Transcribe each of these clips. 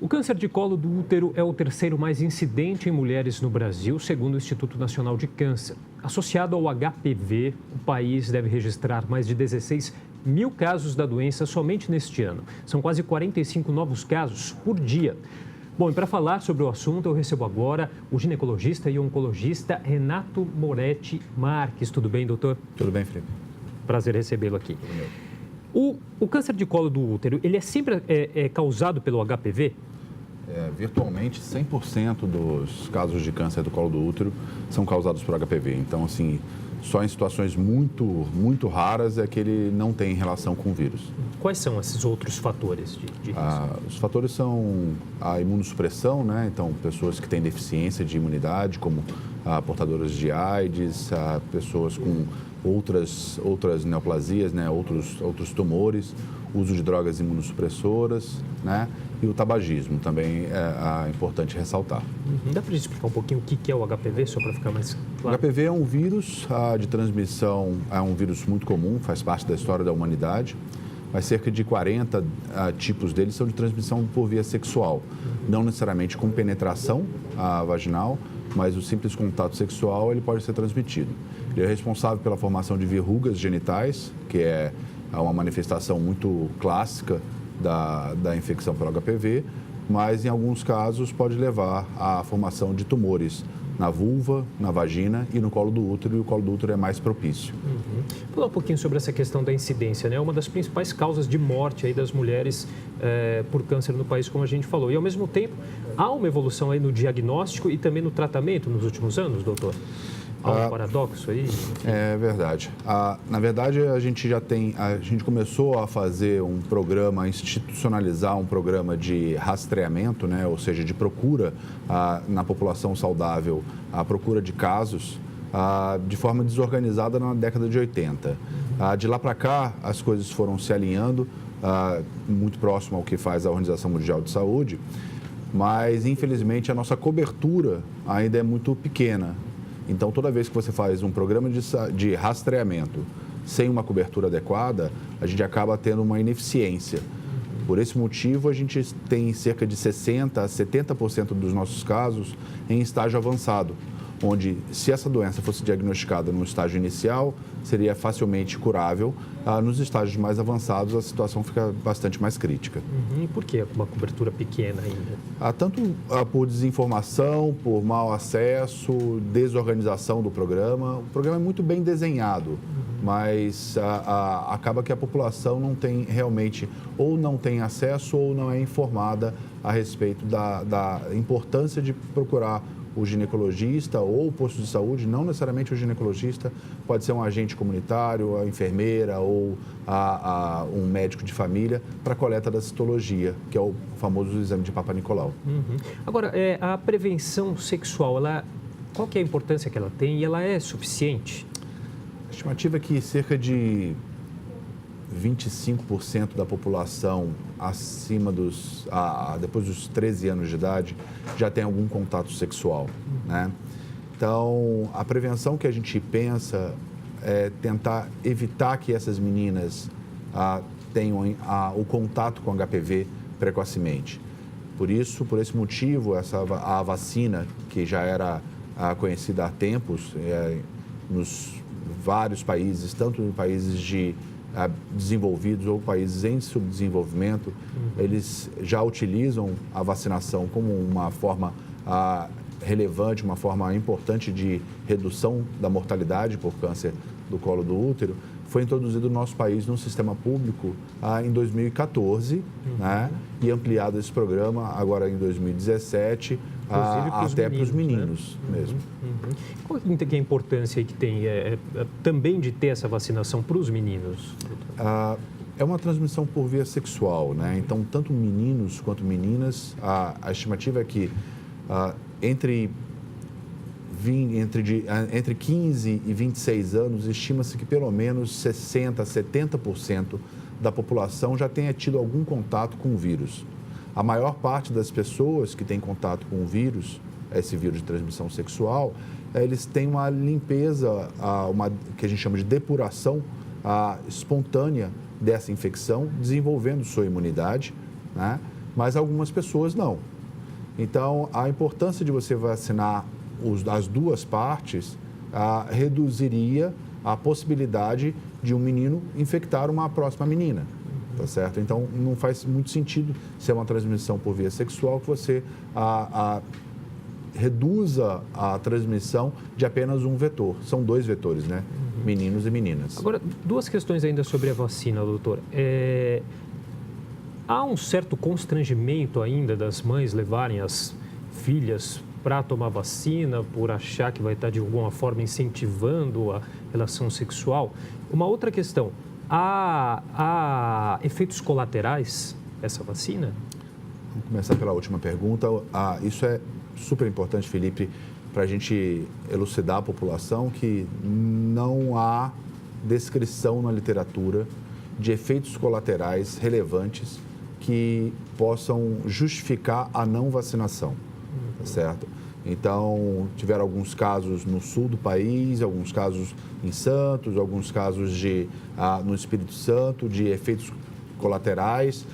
O câncer de colo do útero é o terceiro mais incidente em mulheres no Brasil, segundo o Instituto Nacional de Câncer. Associado ao HPV, o país deve registrar mais de 16 mil casos da doença somente neste ano. São quase 45 novos casos por dia. Bom, e para falar sobre o assunto, eu recebo agora o ginecologista e oncologista Renato Moretti Marques. Tudo bem, doutor? Tudo bem, Felipe. Prazer recebê-lo aqui. O câncer de colo do útero, ele é sempre causado pelo HPV? Virtualmente 100% dos casos de câncer do colo do útero são causados por HPV. Então, assim, só em situações muito raras é que ele não tem relação com o vírus. Quais são esses outros fatores de risco? Os fatores são a imunossupressão, né? Então, pessoas que têm deficiência de imunidade, como portadoras de AIDS, pessoas com outras neoplasias, né? outros tumores, uso de drogas imunossupressoras, né? E o tabagismo também é importante ressaltar. Dá para explicar um pouquinho o que é o HPV, só para ficar mais claro? O HPV é um vírus de transmissão, é um vírus muito comum, faz parte da história da humanidade, mas cerca de 40 tipos deles são de transmissão por via sexual, não necessariamente com penetração vaginal, mas o simples contato sexual ele pode ser transmitido. Ele é responsável pela formação de verrugas genitais, que é uma manifestação muito clássica da infecção pelo HPV, mas em alguns casos pode levar à formação de tumores na vulva, na vagina e no colo do útero, e o colo do útero é mais propício. Falar um pouquinho sobre essa questão da incidência, né? Uma das principais causas de morte aí das mulheres por câncer no país, como a gente falou. E, ao mesmo tempo, há uma evolução aí no diagnóstico e também no tratamento nos últimos anos, doutor? Há um paradoxo aí? É verdade. Na verdade, a gente começou a fazer um programa, institucionalizar um programa de rastreamento, né? Ou seja, de procura na população saudável, a procura de casos, de forma desorganizada na década de 80. De lá para cá, as coisas foram se alinhando, muito próximo ao que faz a Organização Mundial de Saúde, mas, infelizmente, a nossa cobertura ainda é muito pequena. Então, toda vez que você faz um programa de rastreamento sem uma cobertura adequada, a gente acaba tendo uma ineficiência. Por esse motivo, a gente tem cerca de 60% a 70% dos nossos casos em estágio avançado, onde, se essa doença fosse diagnosticada no estágio inicial, seria facilmente curável. Nos estágios mais avançados, a situação fica bastante mais crítica. E por que uma cobertura pequena ainda? Tanto por desinformação, por mau acesso, desorganização do programa. O programa é muito bem desenhado, mas acaba que a população não tem realmente, ou não tem acesso, ou não é informada a respeito da importância de procurar o ginecologista ou o posto de saúde. Não necessariamente o ginecologista, pode ser um agente comunitário, a enfermeira ou um médico de família para a coleta da citologia, que é o famoso exame de Papa Nicolau. Agora, a prevenção sexual, qual que é a importância que ela tem e ela é suficiente? A estimativa é que cerca de 25% da população depois dos 13 anos de idade já tem algum contato sexual, né? Então, a prevenção que a gente pensa é tentar evitar que essas meninas tenham o contato com HPV precocemente. Por esse motivo, a vacina, que já era conhecida há tempos, nos vários países, tanto em países desenvolvidos ou países em subdesenvolvimento, eles já utilizam a vacinação como uma forma relevante, uma forma importante de redução da mortalidade por câncer do colo do útero. Foi introduzido no nosso país num sistema público em 2014, né? E ampliado esse programa agora em 2017, até para os meninos, né? Mesmo. Qual que é a importância que tem também de ter essa vacinação para os meninos? É uma transmissão por via sexual, né? Então, tanto meninos quanto meninas, a estimativa é que entre 15 e 26 anos, estima-se que pelo menos 60% a 70% da população já tenha tido algum contato com o vírus. A maior parte das pessoas que têm contato com o vírus, esse vírus de transmissão sexual, eles têm uma limpeza, que a gente chama de depuração espontânea dessa infecção, desenvolvendo sua imunidade, né? mas algumas pessoas não. Então, a importância de você vacinar as duas partes reduziria a possibilidade de um menino infectar uma próxima menina, tá certo? Então, não faz muito sentido ser uma transmissão por via sexual que você reduza a transmissão de apenas um vetor. São 2 vetores, né? Meninos e meninas. Agora, 2 questões ainda sobre a vacina, doutor. Há um certo constrangimento ainda das mães levarem as filhas para tomar vacina por achar que vai estar de alguma forma incentivando a relação sexual. Uma outra questão, há efeitos colaterais dessa vacina? Vamos começar pela última pergunta. Isso é super importante, Felipe, para a gente elucidar a população que não há descrição na literatura de efeitos colaterais relevantes que possam justificar a não vacinação, tá certo? Então, tiveram alguns casos no sul do país, alguns casos em Santos, alguns casos no Espírito Santo de efeitos colaterais.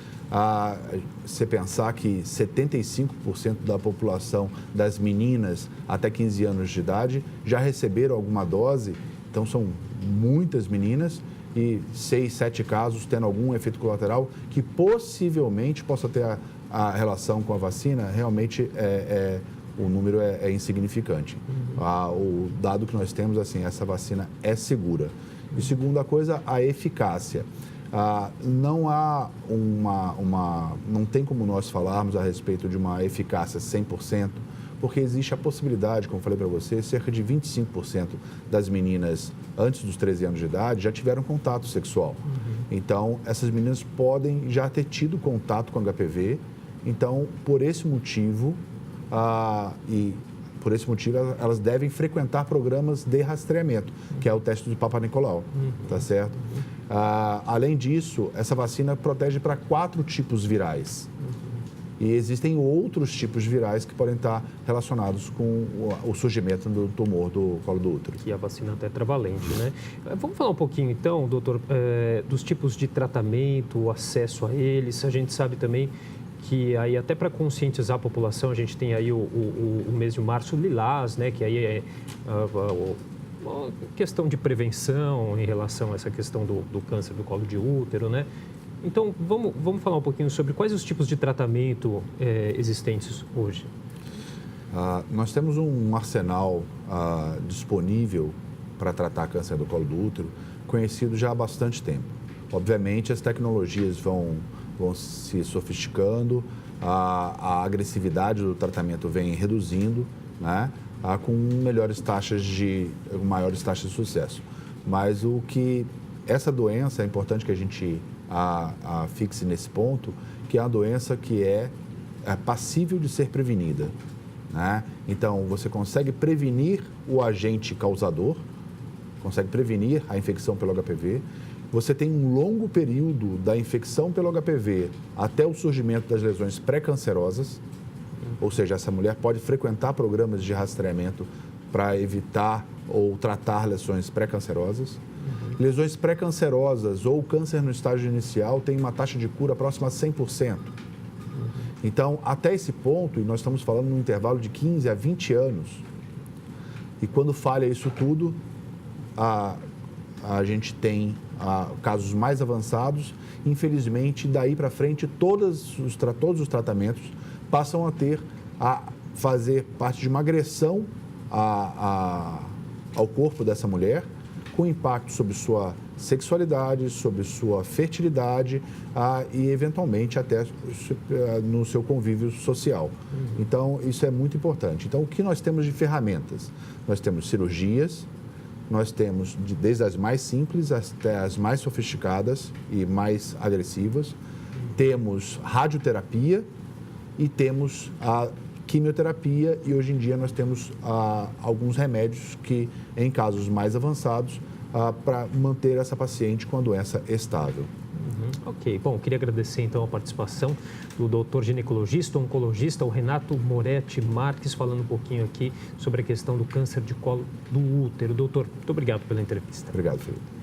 Você pensar que 75% da população das meninas até 15 anos de idade já receberam alguma dose, então são muitas meninas e 6, 7 casos tendo algum efeito colateral que possivelmente possa ter a relação com a vacina, realmente o número é insignificante. O dado que nós temos, assim, essa vacina é segura. E segunda coisa, a eficácia. Não tem como nós falarmos a respeito de uma eficácia 100%, porque existe a possibilidade, como eu falei para você, cerca de 25% das meninas antes dos 13 anos de idade já tiveram contato sexual. Então, essas meninas podem já ter tido contato com HPV. Então, por esse motivo, elas devem frequentar programas de rastreamento, que é o teste do Papa Nicolau, tá certo? Além disso, essa vacina protege para 4 tipos virais. E existem outros tipos virais que podem estar relacionados com o surgimento do tumor do colo do útero. Que é a vacina tetravalente, né? Vamos falar um pouquinho, então, doutor, dos tipos de tratamento, o acesso a eles. A gente sabe também que aí, até para conscientizar a população, a gente tem aí o mês de março lilás, né? Que aí é uma questão de prevenção em relação a essa questão do câncer do colo de útero, né? Então, vamos falar um pouquinho sobre quais os tipos de tratamento existentes hoje. Nós temos um arsenal disponível para tratar câncer do colo do útero, conhecido já há bastante tempo. Obviamente, as tecnologias vão se sofisticando, a agressividade do tratamento vem reduzindo, né? Com maiores taxas de sucesso. Mas essa doença, é importante que a gente fixe nesse ponto, que é uma doença que é passível de ser prevenida, né? Então, você consegue prevenir o agente causador, consegue prevenir a infecção pelo HPV. Você tem um longo período da infecção pelo HPV até o surgimento das lesões pré-cancerosas, ou seja, essa mulher pode frequentar programas de rastreamento para evitar ou tratar lesões pré-cancerosas. Lesões pré-cancerosas ou câncer no estágio inicial tem uma taxa de cura próxima a 100%. Então, até esse ponto, e nós estamos falando num intervalo de 15 a 20 anos, e quando falha isso tudo, a gente tem casos mais avançados. Infelizmente, daí para frente, todos os tratamentos passam a fazer parte de uma agressão ao corpo dessa mulher, com impacto sobre sua sexualidade, sobre sua fertilidade e, eventualmente, até no seu convívio social. Então, isso é muito importante. Então, o que nós temos de ferramentas? Nós temos cirurgias, nós temos desde as mais simples até as mais sofisticadas e mais agressivas. Temos radioterapia e temos a quimioterapia, e hoje em dia nós temos alguns remédios que, em casos mais avançados, para manter essa paciente com a doença estável. Ok, bom, queria agradecer então a participação do doutor ginecologista, oncologista, o Renato Moretti Marques, falando um pouquinho aqui sobre a questão do câncer de colo do útero. Doutor, muito obrigado pela entrevista. Obrigado, Felipe.